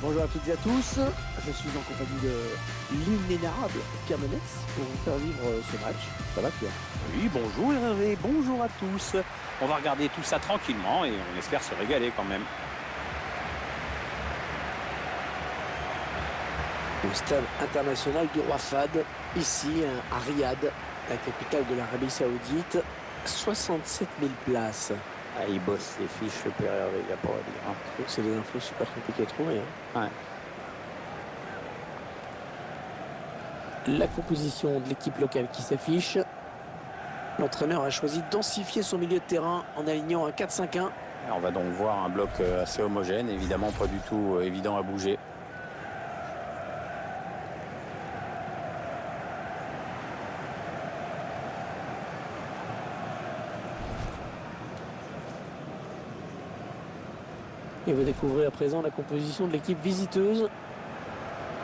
Bonjour à toutes et à tous, je suis en compagnie de l'inénarrable Pierre Menès pour vous faire vivre ce match. Ça va Pierre? Oui, bonjour Hervé, bonjour à tous. On va regarder tout ça tranquillement et on espère se régaler quand même. Au stade international du Roi Fahd, ici à Riyad, la capitale de l'Arabie Saoudite, 67 000 places. Ah, il bosse ses fiches, le Père Hervé, il n'y a pas à dire. Donc c'est des infos super compliquées à trouver. Ouais. La composition de l'équipe locale qui s'affiche. L'entraîneur a choisi de densifier son milieu de terrain en alignant un 4-5-1. On va donc voir un bloc assez homogène, évidemment pas du tout évident à bouger. Et vous découvrez à présent la composition de l'équipe visiteuse.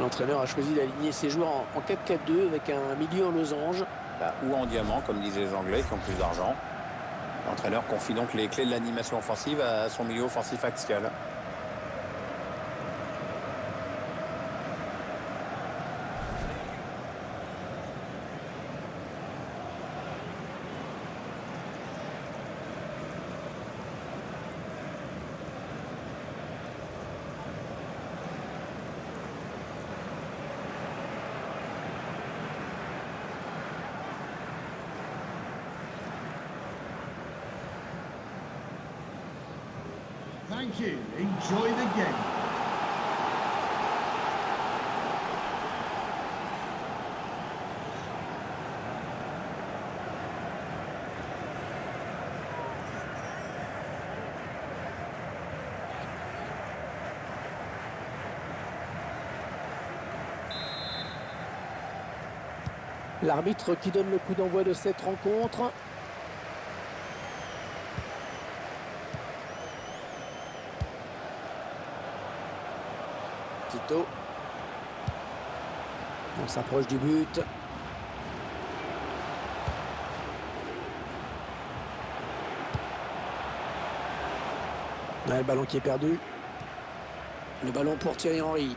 L'entraîneur a choisi d'aligner ses joueurs en 4-4-2 avec un milieu en losange. Ou en diamant, comme disaient les Anglais qui ont plus d'argent. L'entraîneur confie donc les clés de l'animation offensive à son milieu offensif axial. Thank you. Enjoy the game. L'arbitre qui donne le coup d'envoi de cette rencontre. Tito. On s'approche du but. Le ballon qui est perdu. Le ballon pour Thierry Henry.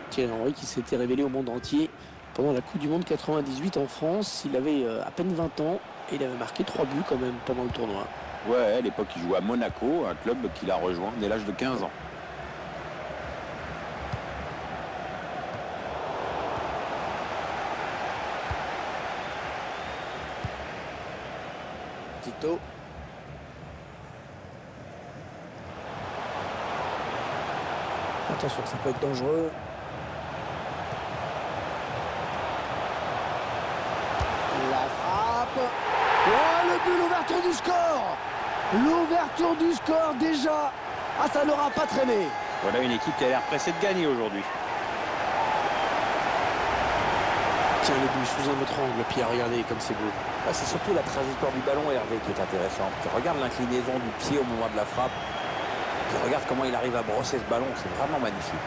Thierry Henry qui s'était révélé au monde entier pendant la Coupe du Monde 98 en France. Il avait à peine 20 ans et il avait marqué 3 buts quand même pendant le tournoi. Ouais, à l'époque il jouait à Monaco, un club qu'il a rejoint dès l'âge de 15 ans. Tito. Attention, ça peut être dangereux. La frappe. Oh, le but, l'ouverture du score. L'ouverture du score déjà. Ah, ça n'aura pas traîné. Voilà une équipe qui a l'air pressée de gagner aujourd'hui. Tiens, le but sous un autre angle, Pierre, regardez comme c'est beau. Ah, c'est surtout la trajectoire du ballon, Hervé, qui est intéressante. Regarde l'inclinaison du pied au moment de la frappe. Puis regarde comment il arrive à brosser ce ballon. C'est vraiment magnifique.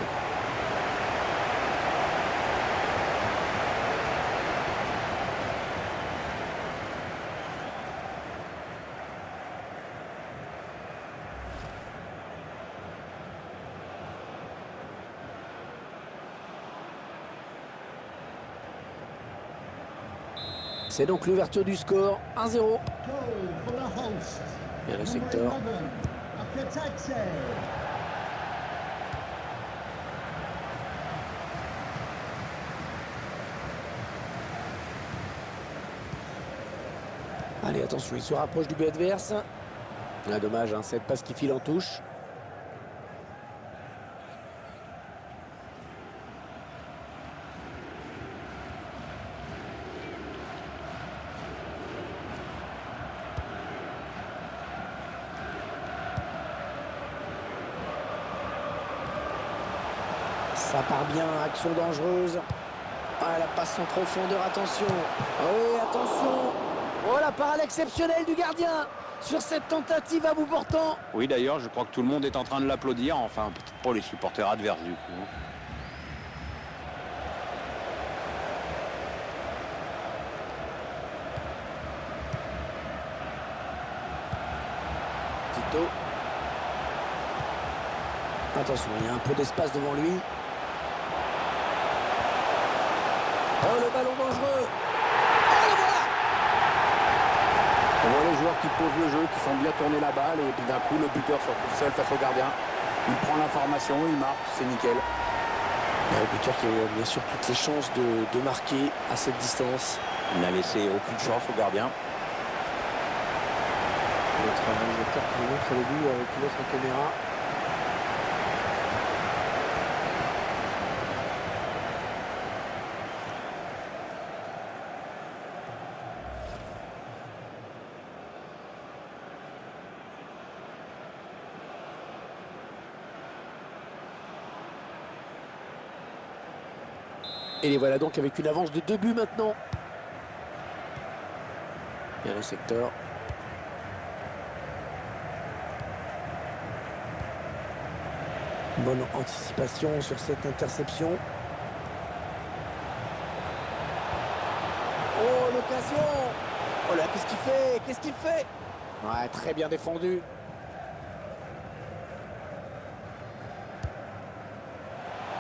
C'est donc l'ouverture du score, 1-0. Goal for the host. Et le Number secteur. 11, Akatakse. Allez, attention, il se rapproche du but adverse. Ah, dommage, hein, cette passe qui file en touche. Ça part bien, action dangereuse. Ah, la passe en profondeur, attention. Ah oui, attention. Oh, la parade exceptionnelle du gardien sur cette tentative à bout portant. Oui d'ailleurs, je crois que tout le monde est en train de l'applaudir, enfin peut-être pas les supporters adverses du coup. Tito. Attention, il y a un peu d'espace devant lui. Oh, le ballon dangereux. Oh, le voilà. On voit les joueurs qui posent le jeu, qui font bien tourner la balle, et puis d'un coup, le buteur se retrouve seul face au gardien. Il prend l'information, il marque, c'est nickel. Le buteur qui a bien sûr toutes les chances de marquer à cette distance. Il n'a laissé aucune chance au gardien. Notre réalisateur qui nous montre le but avec une autre caméra. Et les voilà donc avec une avance de 2 buts maintenant. Bien le secteur. Bonne anticipation sur cette interception. Oh, l'occasion! Oh là, qu'est-ce qu'il fait? Qu'est-ce qu'il fait? Ouais, très bien défendu.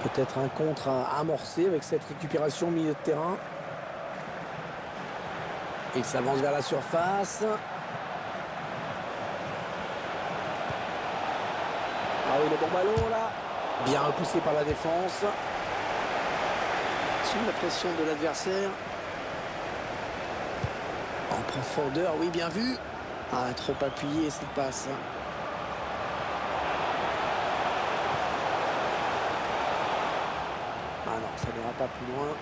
Peut-être un contre à amorcer avec cette récupération au milieu de terrain. Il s'avance vers la surface. Ah oui, le bon ballon là. Bien repoussé par la défense. Sous la pression de l'adversaire. En profondeur, oui, bien vu. Ah, trop appuyé cette passe. Ah non, ça n'ira pas plus loin.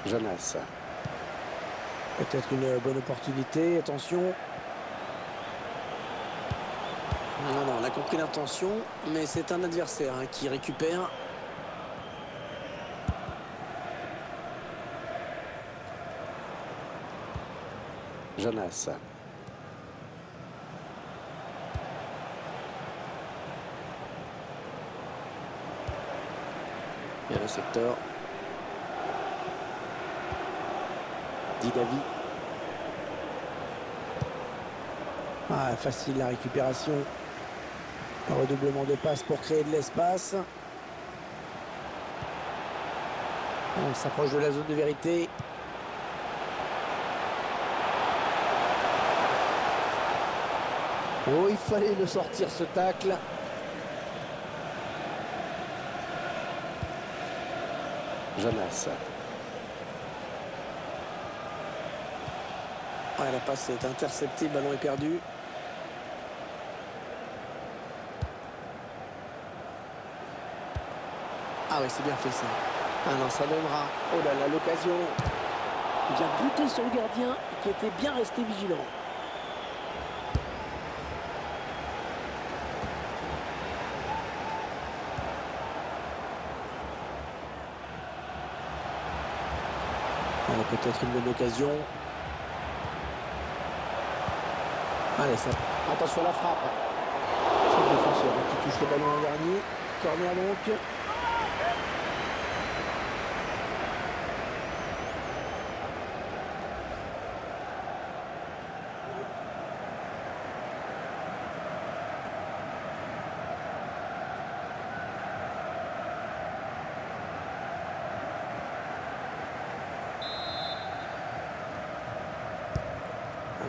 Jonas. Peut-être une bonne opportunité, attention. Non, non, on a compris l'intention, mais c'est un adversaire qui récupère. Jonas. Bien le secteur. Didavi. Ah, facile la récupération. Un redoublement de passes pour créer de l'espace. On s'approche de la zone de vérité. Oh, il fallait le sortir ce tacle. Jonas. Ouais, la passe est interceptée, le ballon est perdu. Ah oui, c'est bien fait ça. Ah non, ça donnera. Oh là là, l'occasion. Il vient buter sur le gardien qui était bien resté vigilant. Peut-être une bonne occasion. Allez, ça. Attention à la frappe. C'est le défenseur qui touche le ballon en dernier. Corner donc.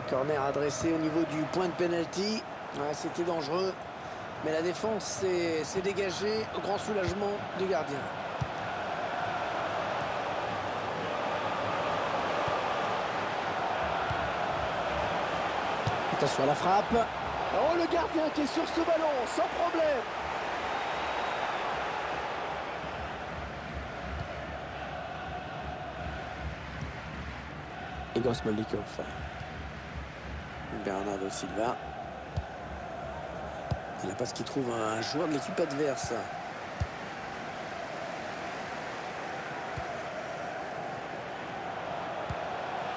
Corner adressé au niveau du point de pénalty. Ouais, c'était dangereux. Mais la défense s'est dégagée au grand soulagement du gardien. Attention à la frappe. Oh, le gardien qui est sur ce ballon, sans problème. Igor Smolnikov. Bernardo Silva. Et la passe qui trouve un joueur de l'équipe adverse.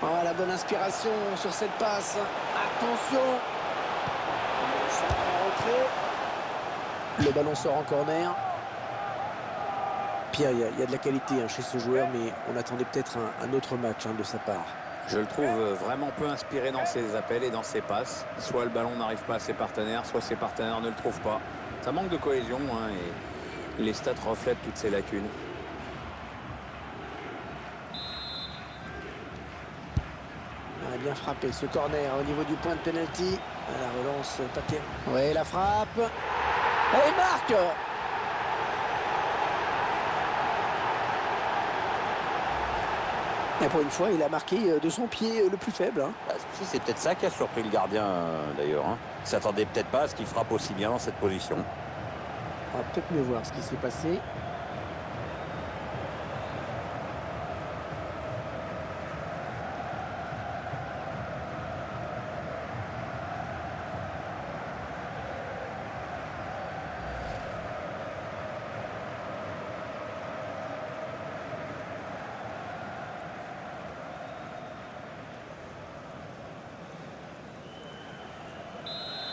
Oh, la bonne inspiration sur cette passe. Attention. Ça prend retrait. Le ballon sort en corner. Pierre, il y a de la qualité chez ce joueur, mais on attendait peut-être un autre match de sa part. Je le trouve vraiment peu inspiré dans ses appels et dans ses passes. Soit le ballon n'arrive pas à ses partenaires, soit ses partenaires ne le trouvent pas. Ça manque de cohésion hein, et les stats reflètent toutes ces lacunes. On a bien frappé ce corner au niveau du point de pénalty. La relance pas terrible. Ouais, la frappe. Et il marque. Et pour une fois, il a marqué de son pied le plus faible. Hein. Bah, c'est peut-être ça qui a surpris le gardien d'ailleurs. Hein. Il s'attendait peut-être pas à ce qu'il frappe aussi bien dans cette position. On va peut-être mieux voir ce qui s'est passé.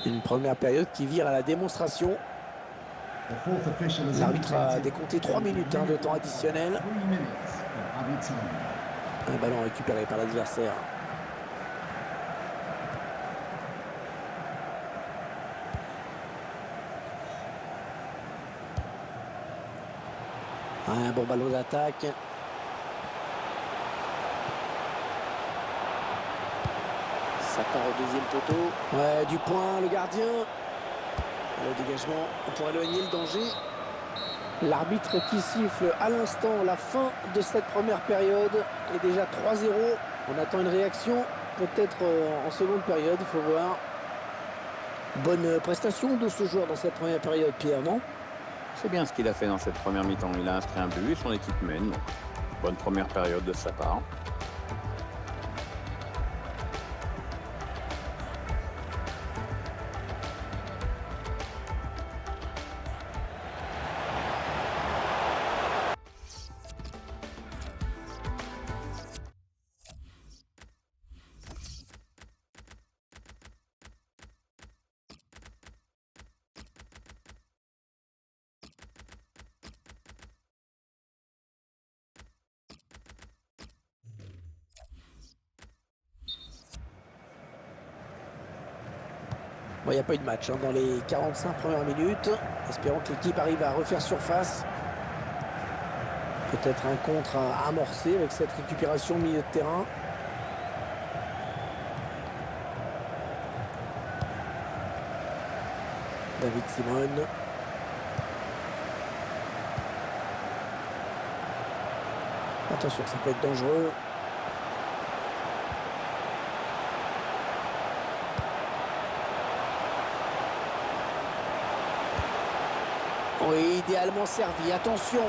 Une première période qui vire à la démonstration. The fourth official has L'arbitre a indicated décompté 3 minutes de temps additionnel. 3 minutes of added time. Un ballon récupéré par l'adversaire. Un bon ballon d'attaque. Ça part au deuxième poteau. Ouais, du point, le gardien. Le dégagement pour éloigner le danger. L'arbitre qui siffle à l'instant la fin de cette première période est déjà 3-0. On attend une réaction, peut-être en seconde période, il faut voir. Bonne prestation de ce joueur dans cette première période, Pierre, non? C'est bien ce qu'il a fait dans cette première mi-temps. Il a inscrit un but et son équipe mène. Donc, bonne première période de sa part. Bon, il n'y a pas eu de match dans les 45 premières minutes. Espérons que l'équipe arrive à refaire surface. Peut-être un contre à amorcer avec cette récupération au milieu de terrain. David Simon. Attention, ça peut être dangereux. Oui, idéalement servi. Attention.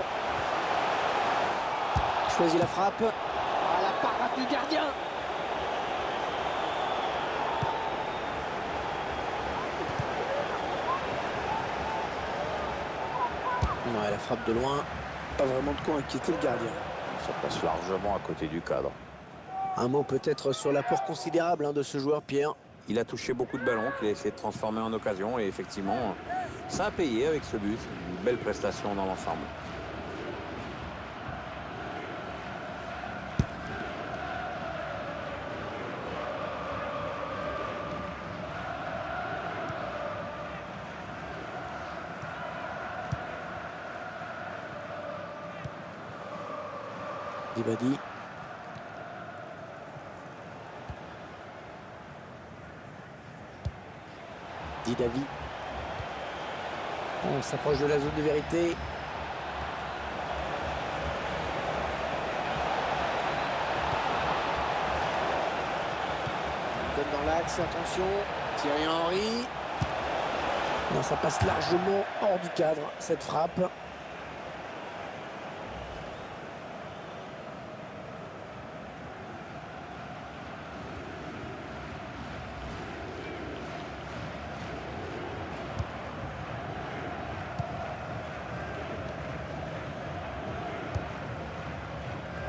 Choisit la frappe. Ah, la parade du gardien. Ouais, la frappe de loin. Pas vraiment de quoi inquiéter le gardien. Ça passe largement à côté du cadre. Un mot peut-être sur l'apport considérable de ce joueur, Pierre. Il a touché beaucoup de ballons qu'il a essayé de transformer en occasion et effectivement, ça a payé avec ce but. Une belle prestation dans l'ensemble. Dibadi. Didavi. On s'approche de la zone de vérité. Donne dans l'axe, attention. Thierry Henry. Non, ça passe largement hors du cadre, cette frappe.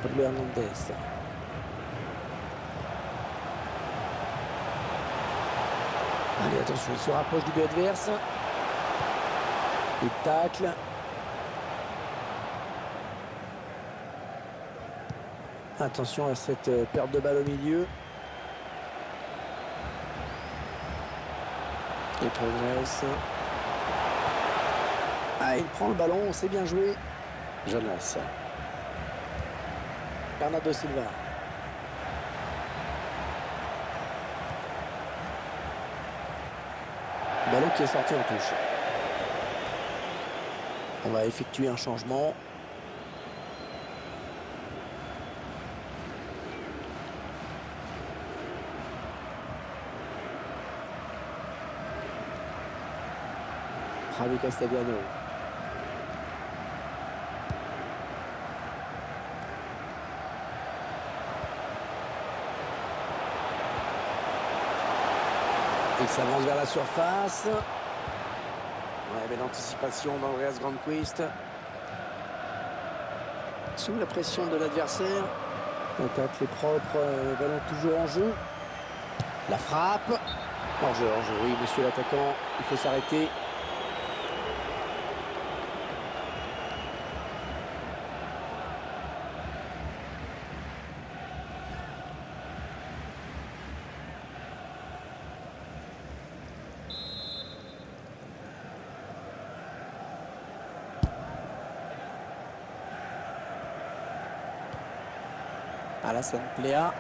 Pablo Hernandez. Allez, attention, il se rapproche du but adverse. Il tacle. Attention à cette perte de balle au milieu. Il progresse. Ah, il prend le ballon, c'est bien joué. Jonas. Bernardo Silva. Ballon qui est sorti en touche. On va effectuer un changement. Javi Castellano. Il s'avance vers la surface. Ouais, belle anticipation d'Andreas Granqvist. Sous la pression de l'adversaire. L'attaque est propre, le ballon toujours en jeu. La frappe. Hors-jeu, hors-jeu. Oui, monsieur l'attaquant, il faut s'arrêter. Alassane Plea. Après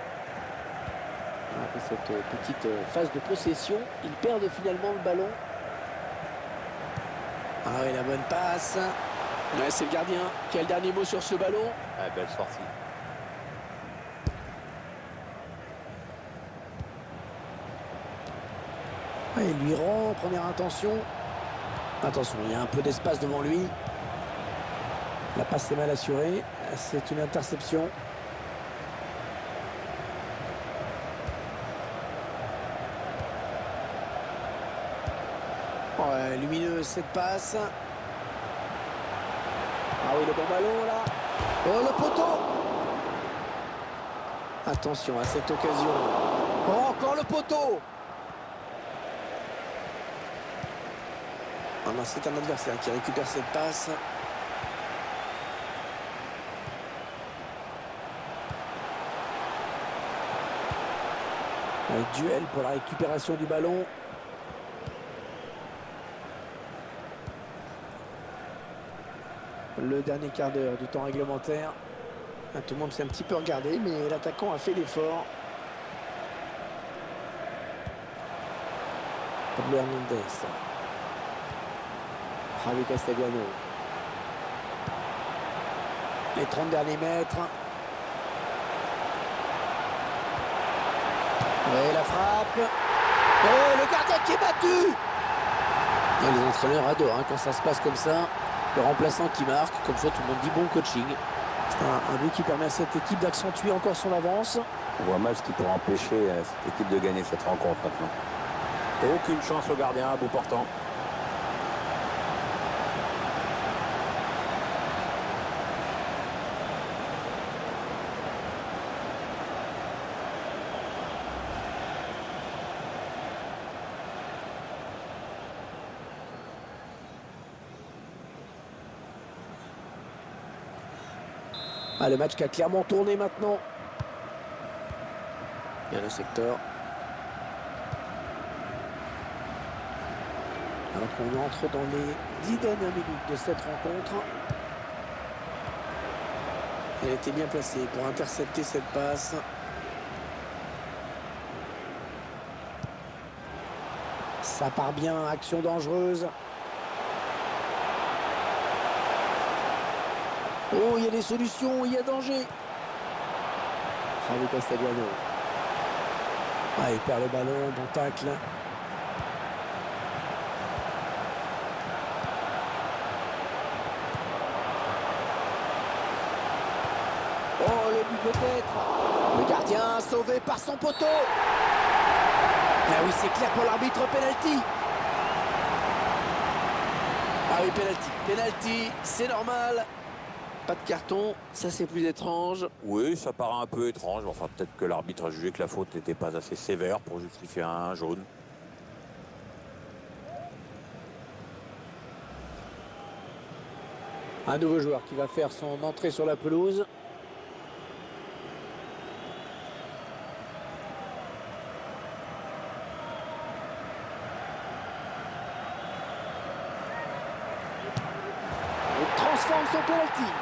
cette petite phase de possession, il perd finalement le ballon. Ah oui, la bonne passe. Ouais, c'est le gardien qui a le dernier mot sur ce ballon. Ah, belle sortie. Ouais, il lui rend, première intention. Attention, il y a un peu d'espace devant lui. La passe est mal assurée. C'est une interception. Ouais, lumineuse cette passe. Ah oui, le bon ballon là. Oh, le poteau. Attention à cette occasion. Oh, encore le poteau. Ah non, c'est un adversaire qui récupère cette passe. Un duel pour la récupération du ballon. Le dernier quart d'heure du temps réglementaire. Tout le monde s'est un petit peu regardé, mais l'attaquant a fait l'effort. Pablo Hernandez. Javi Castellano. Les 30 derniers mètres. Et la frappe. Oh, le gardien qui est battu. Les entraîneurs adorent quand ça se passe comme ça. Le remplaçant qui marque, comme ça tout le monde dit bon coaching. Un but qui permet à cette équipe d'accentuer encore son avance. On voit mal ce qui pourrait empêcher cette équipe de gagner cette rencontre maintenant. Aucune chance au gardien à bout portant. Ah, le match qui a clairement tourné maintenant. Il y a le secteur. Alors qu'on entre dans les 10 dernières minutes de cette rencontre. Elle était bien placée pour intercepter cette passe. Ça part bien, action dangereuse. Oh, il y a des solutions, il y a danger. Javi Castellano. Ah, il perd le ballon, bon tacle. Oh, le but peut-être. Le gardien sauvé par son poteau. Ah oui, c'est clair pour l'arbitre, penalty. Ah oui, penalty. Penalty, c'est normal. Pas de carton, ça c'est plus étrange. Oui, ça paraît un peu étrange. Enfin, peut-être que l'arbitre a jugé que la faute n'était pas assez sévère pour justifier un jaune. Un nouveau joueur qui va faire son entrée sur la pelouse. transforme son penalty.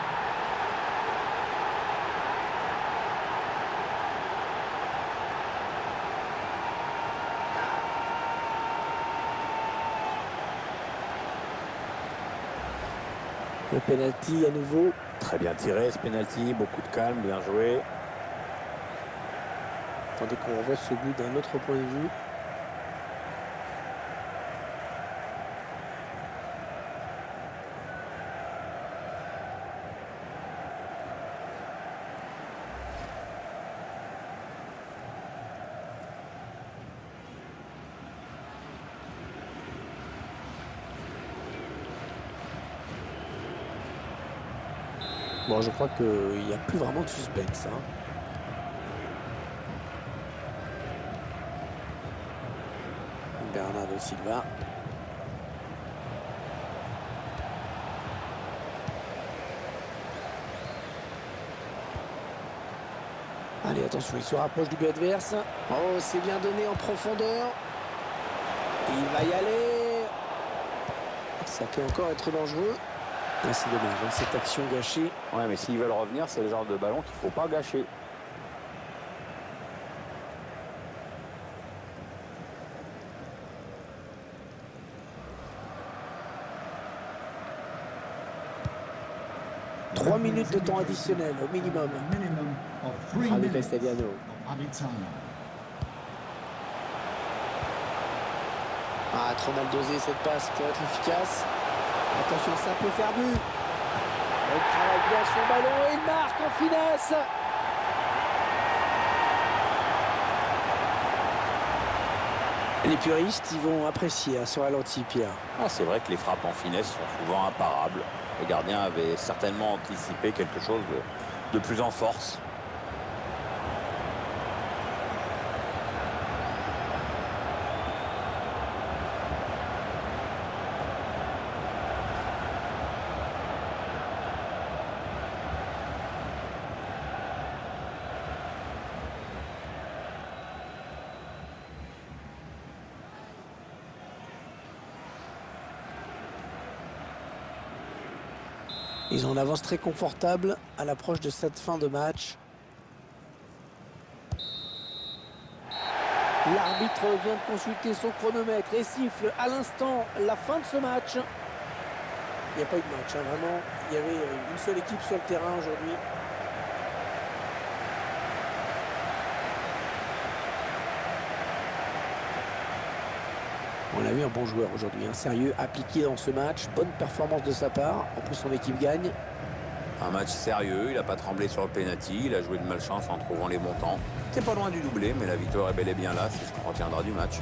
Le penalty à nouveau. Très bien tiré ce penalty, beaucoup de calme, bien joué. Attendez qu'on revoie ce but d'un autre point de vue. Bon, je crois qu'il n'y a plus vraiment de suspense, hein. Bernardo Silva. Allez, attention, il se rapproche du but adverse. Oh, c'est bien donné en profondeur. Il va y aller. Ça peut encore être dangereux. Ah, c'est dommage, hein, cette action gâchée. Ouais, mais s'ils veulent revenir, c'est le genre de ballon qu'il ne faut pas gâcher. Trois minutes de temps additionnel au minimum. Minimum of 3 Javi minutes Castellano. of added time. Ah, trop mal dosé cette passe pour être efficace. Attention, ça peut faire but. Il travaille bien son ballon et il marque en finesse. Les puristes, ils vont apprécier ce ralenti, Pierre. Ah, c'est vrai que les frappes en finesse sont souvent imparables. Le gardien avait certainement anticipé quelque chose de plus en force. Ils ont une avance très confortable à l'approche de cette fin de match. L'arbitre vient de consulter son chronomètre et siffle à l'instant la fin de ce match. Il n'y a pas eu de match, hein, vraiment. Il y avait une seule équipe sur le terrain aujourd'hui. On a vu un bon joueur aujourd'hui, un sérieux, appliqué dans ce match. Bonne performance de sa part. En plus, son équipe gagne. Un match sérieux, il n'a pas tremblé sur le penalty, il a joué de malchance en trouvant les montants. C'est pas loin du doublé, mais la victoire est bel et bien là, c'est ce qu'on retiendra du match.